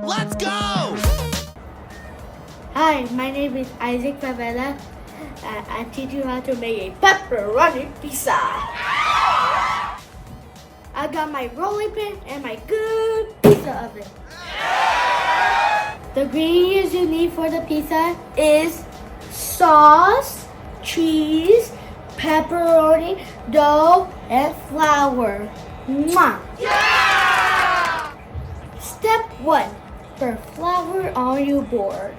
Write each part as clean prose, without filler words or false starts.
Let's go! Hi, my name is Isaac. I teach you how to make a pepperoni pizza. I got my rolling pin and my good pizza oven. The ingredients you need for the pizza is sauce, cheese, pepperoni, dough, and flour. Mwah! Yeah! Step 1. Pour flour on your board.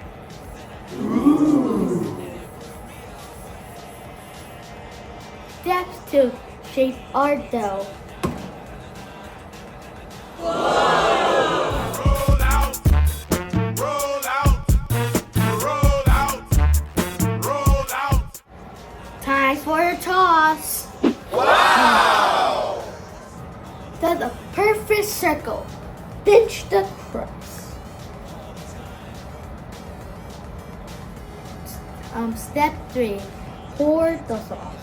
Step 2. Shape our dough. Time for a toss. Wow! That's a perfect circle. Pinch the crust. Step 3. Pour the sauce.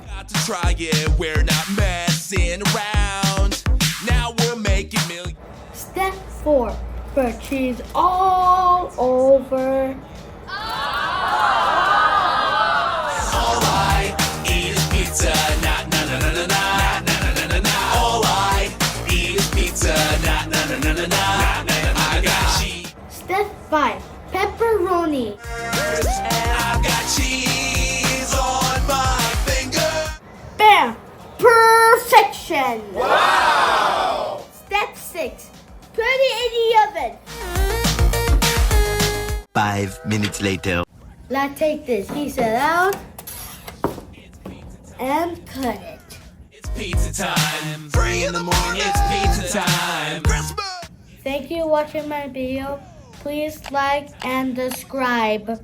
Got to try it, we're not messing around. Now we're making millions. Step 4. Pour cheese all over. All I eat is pizza, na na na na na na na na na na na. All I eat is pizza, na na na na na na. I got cheese. Step 5. Pepperoni. I've got cheese on my finger. Bam! Perfection! Wow! Step 6. Put it in the oven. 5 minutes later. Let's take this pizza out and cut it. It's pizza time. 3 in the morning, it's pizza time. Christmas! Thank you for watching my video. Please like and subscribe.